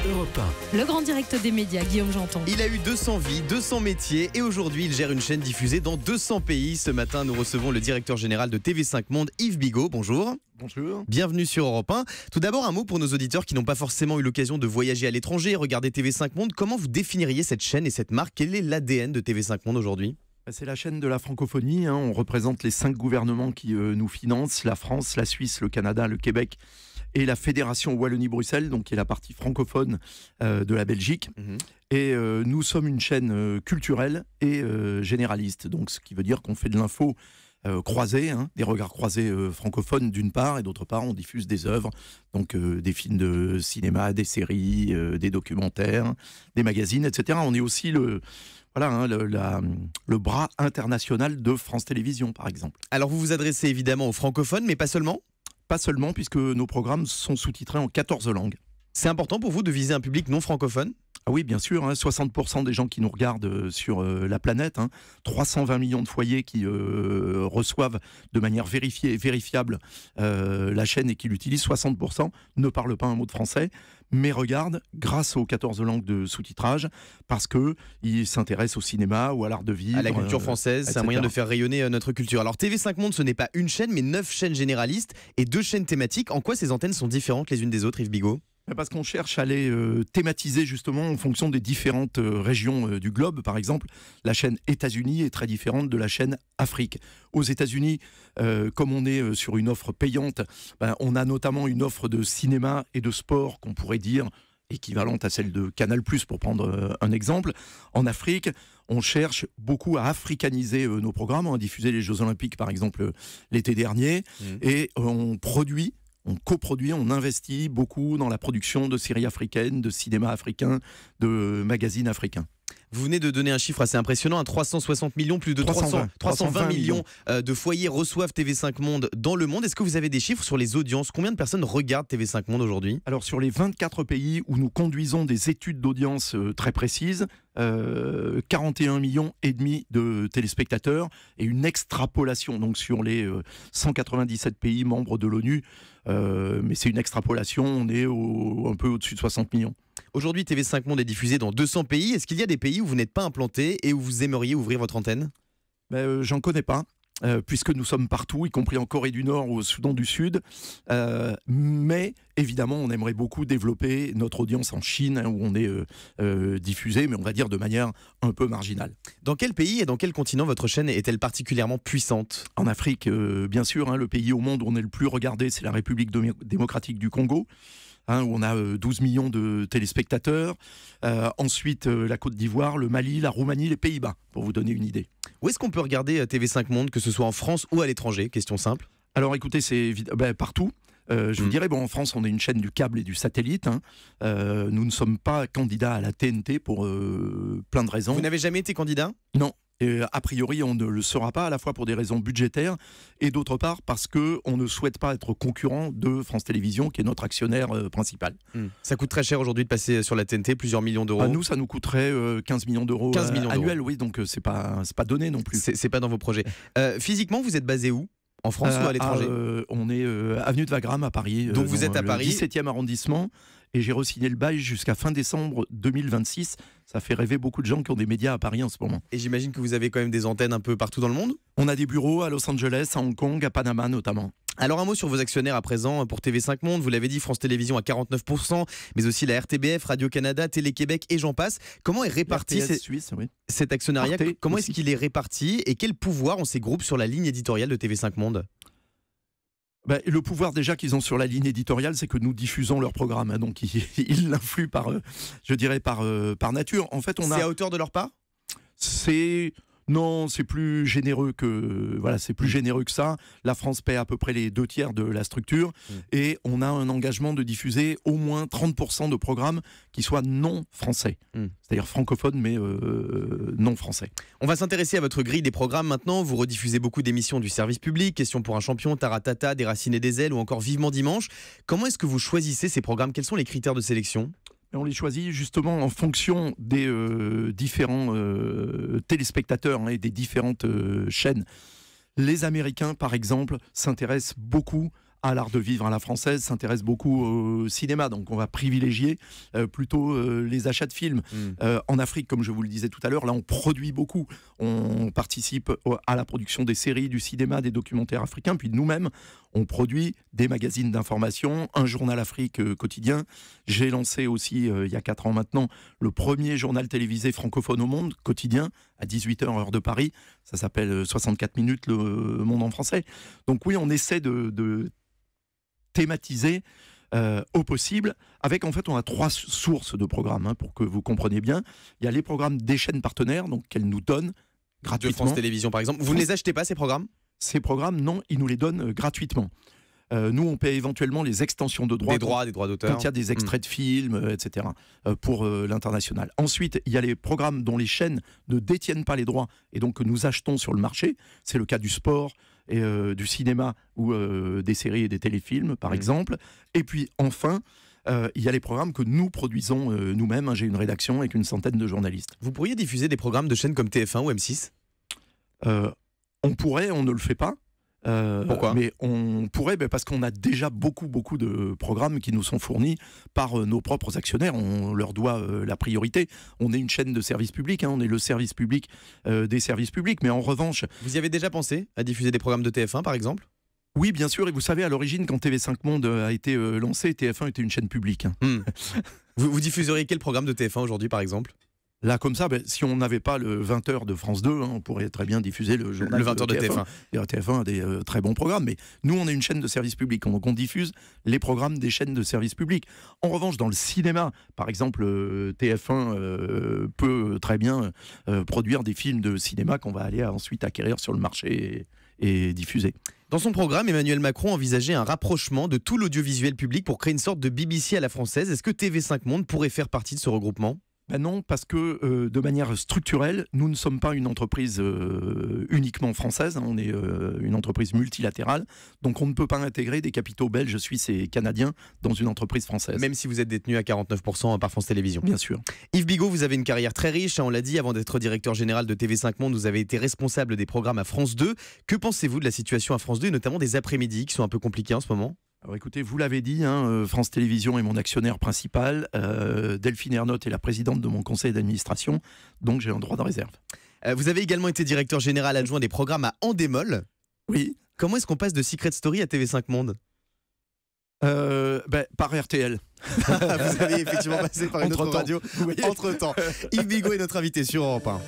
Europe 1. Le grand direct des médias, Guillaume Janton. Il a eu 200 vies, 200 métiers et aujourd'hui il gère une chaîne diffusée dans 200 pays. Ce matin nous recevons le directeur général de TV5 Monde, Yves Bigot. Bonjour. Bonjour. Bienvenue sur Europe 1. Tout d'abord un mot pour nos auditeurs qui n'ont pas forcément eu l'occasion de voyager à l'étranger, regarder TV5 Monde. Comment vous définiriez cette chaîne et cette marque? Quel est l'ADN de TV5 Monde aujourd'hui? C'est la chaîne de la francophonie, On représente les 5 gouvernements qui nous financent, la France, la Suisse, le Canada, le Québec et la Fédération Wallonie-Bruxelles, donc qui est la partie francophone de la Belgique. Et nous sommes une chaîne culturelle et généraliste, donc ce qui veut dire qu'on fait de l'info croisée, des regards croisés francophones d'une part, et d'autre part on diffuse des œuvres, donc des films de cinéma, des séries, des documentaires, des magazines, etc. On est aussi le bras international de France Télévisions, par exemple. Alors vous vous adressez évidemment aux francophones, mais pas seulement? Pas seulement, puisque nos programmes sont sous-titrés en 14 langues. C'est important pour vous de viser un public non francophone? Ah oui, bien sûr, 60% des gens qui nous regardent sur la planète, 320 millions de foyers qui reçoivent de manière vérifiée et vérifiable la chaîne et qui l'utilisent, 60% ne parlent pas un mot de français, mais regardent grâce aux 14 langues de sous-titrage, parce qu'ils s'intéressent au cinéma ou à l'art de vivre. À la culture française, c'est etc. un moyen de faire rayonner notre culture. Alors TV5 Monde, ce n'est pas une chaîne, mais 9 chaînes généralistes et 2 chaînes thématiques. En quoi ces antennes sont différentes les unes des autres, Yves Bigot? Parce qu'on cherche à les thématiser justement en fonction des différentes régions du globe. Par exemple, la chaîne États-Unis est très différente de la chaîne Afrique. Aux États-Unis, comme on est sur une offre payante, on a notamment une offre de cinéma et de sport qu'on pourrait dire équivalente à celle de Canal+, pour prendre un exemple. En Afrique, on cherche beaucoup à africaniser nos programmes. On a diffusé les Jeux Olympiques, par exemple, l'été dernier, et on coproduit, on investit beaucoup dans la production de séries africaines, de cinéma africain, de magazines africains. Vous venez de donner un chiffre assez impressionnant, 360 millions, plus de 320 millions de foyers reçoivent TV5 Monde dans le monde. Est-ce que vous avez des chiffres sur les audiences? Combien de personnes regardent TV5 Monde aujourd'hui? Alors sur les 24 pays où nous conduisons des études d'audience très précises, 41 millions et demi de téléspectateurs et une extrapolation donc sur les 197 pays membres de l'ONU, mais c'est une extrapolation, on est un peu au-dessus de 60 millions. Aujourd'hui, TV5 Monde est diffusé dans 200 pays. Est-ce qu'il y a des pays où vous n'êtes pas implanté et où vous aimeriez ouvrir votre antenne? J'en connais pas. Puisque nous sommes partout, y compris en Corée du Nord ou au Soudan du Sud. Mais évidemment, on aimerait beaucoup développer notre audience en Chine, où on est diffusé, mais on va dire de manière un peu marginale. Dans quel pays et dans quel continent votre chaîne est-elle particulièrement puissante? En Afrique, bien sûr, le pays au monde où on est le plus regardé, c'est la République démocratique du Congo. Où on a 12 millions de téléspectateurs. Ensuite, la Côte d'Ivoire, le Mali, la Roumanie, les Pays-Bas, pour vous donner une idée. Où est-ce qu'on peut regarder TV5 Monde, que ce soit en France ou à l'étranger? Question simple. Alors écoutez, c'est partout. Je vous dirais, en France, on est une chaîne du câble et du satellite. Nous ne sommes pas candidats à la TNT pour plein de raisons. Vous n'avez jamais été candidat? Non. Et a priori, on ne le sera pas, à la fois pour des raisons budgétaires et d'autre part parce qu'on ne souhaite pas être concurrent de France Télévisions, qui est notre actionnaire principal. Ça coûte très cher aujourd'hui de passer sur la TNT, plusieurs millions d'euros. Nous, ça nous coûterait 15 millions d'euros annuels, oui, donc c'est pas donné non plus. C'est pas dans vos projets. Physiquement, vous êtes basé où? En France ou à l'étranger? On est avenue de Wagram à Paris. Donc vous êtes à Paris, 17e arrondissement, et j'ai re-signé le bail jusqu'à fin décembre 2026. Ça fait rêver beaucoup de gens qui ont des médias à Paris en ce moment. Et j'imagine que vous avez quand même des antennes un peu partout dans le monde? On a des bureaux à Los Angeles, à Hong Kong, à Panama notamment. Alors un mot sur vos actionnaires à présent pour TV5 Monde. Vous l'avez dit, France Télévisions à 49%, mais aussi la RTBF, Radio-Canada, Télé-Québec et j'en passe. Comment est réparti cet actionnariat? Comment est-ce qu'il est réparti et quel pouvoir ont ces groupes sur la ligne éditoriale de TV5 Monde? Le pouvoir déjà qu'ils ont sur la ligne éditoriale, c'est que nous diffusons leur programme. Donc ils l'influent par nature. En fait, c'est à hauteur de leur part? Non, c'est plus généreux que ça. La France paie à peu près les 2/3 de la structure et on a un engagement de diffuser au moins 30% de programmes qui soient non français, c'est-à-dire francophones mais non français. On va s'intéresser à votre grille des programmes maintenant. Vous rediffusez beaucoup d'émissions du service public, Question pour un champion, Taratata, Des racines et des ailes ou encore Vivement dimanche. Comment est-ce que vous choisissez ces programmes? Quels sont les critères de sélection? On les choisit justement en fonction des différents téléspectateurs et des différentes chaînes. Les Américains, par exemple, s'intéressent beaucoup à l'art de vivre à la française, s'intéresse beaucoup au cinéma, donc on va privilégier plutôt les achats de films. En Afrique, comme je vous le disais tout à l'heure, là on produit beaucoup, on participe à la production des séries, du cinéma, des documentaires africains, puis nous-mêmes on produit des magazines d'information, un journal Afrique quotidien. J'ai lancé aussi, il y a 4 ans maintenant, le premier journal télévisé francophone au monde, quotidien, à 18h heure de Paris. Ça s'appelle 64 minutes, le monde en français. Donc oui, on essaie de thématiser au possible, avec en fait on a 3 sources de programmes, pour que vous compreniez bien. Il y a les programmes des chaînes partenaires, donc qu'elles nous donnent gratuitement. De France Télévisions par exemple. Vous ne les achetez pas ces programmes ? Ces programmes, non, ils nous les donnent gratuitement. Nous, on paie éventuellement les extensions de droits. Des droits d'auteur. Quand il y a des extraits de films, etc. Pour l'international. Ensuite, il y a les programmes dont les chaînes ne détiennent pas les droits et donc que nous achetons sur le marché. C'est le cas du sport et du cinéma ou des séries et des téléfilms, par exemple. Et puis, enfin, il y a les programmes que nous produisons nous-mêmes. J'ai une rédaction avec une centaine de journalistes. Vous pourriez diffuser des programmes de chaînes comme TF1 ou M6 ? On pourrait, on ne le fait pas. Pourquoi ? Mais on pourrait, parce qu'on a déjà beaucoup de programmes qui nous sont fournis par nos propres actionnaires. On leur doit la priorité. On est une chaîne de service public, on est le service public des services publics. Mais en revanche... Vous y avez déjà pensé à diffuser des programmes de TF1 par exemple ? Oui, bien sûr. Et vous savez, à l'origine, quand TV5 Monde a été lancé, TF1 était une chaîne publique. Vous diffuseriez quel programme de TF1 aujourd'hui par exemple ? Là, comme ça, si on n'avait pas le 20h de France 2, on pourrait très bien diffuser le journal le 20h de TF1. TF1 a des très bons programmes, mais nous, on est une chaîne de service public, donc on diffuse les programmes des chaînes de service public. En revanche, dans le cinéma, par exemple, TF1 peut très bien produire des films de cinéma qu'on va aller ensuite acquérir sur le marché et diffuser. Dans son programme, Emmanuel Macron envisageait un rapprochement de tout l'audiovisuel public pour créer une sorte de BBC à la française. Est-ce que TV5 Monde pourrait faire partie de ce regroupement ? Non, parce que de manière structurelle, nous ne sommes pas une entreprise uniquement française, on est une entreprise multilatérale, donc on ne peut pas intégrer des capitaux belges, suisses et canadiens dans une entreprise française. Même si vous êtes détenu à 49% par France Télévisions. Bien sûr. Yves Bigot, vous avez une carrière très riche, on l'a dit, avant d'être directeur général de TV5 Monde, vous avez été responsable des programmes à France 2. Que pensez-vous de la situation à France 2 et notamment des après-midi qui sont un peu compliqués en ce moment ? Alors écoutez, vous l'avez dit, France Télévisions est mon actionnaire principal, Delphine Ernotte est la présidente de mon conseil d'administration, donc j'ai un droit de réserve. Vous avez également été directeur général adjoint des programmes à Endemol. Oui. Comment est-ce qu'on passe de Secret Story à TV5 Monde ? Par RTL. Vous avez effectivement passé par une autre radio entre-temps. Yves Bigot est notre invité sur Europe 1.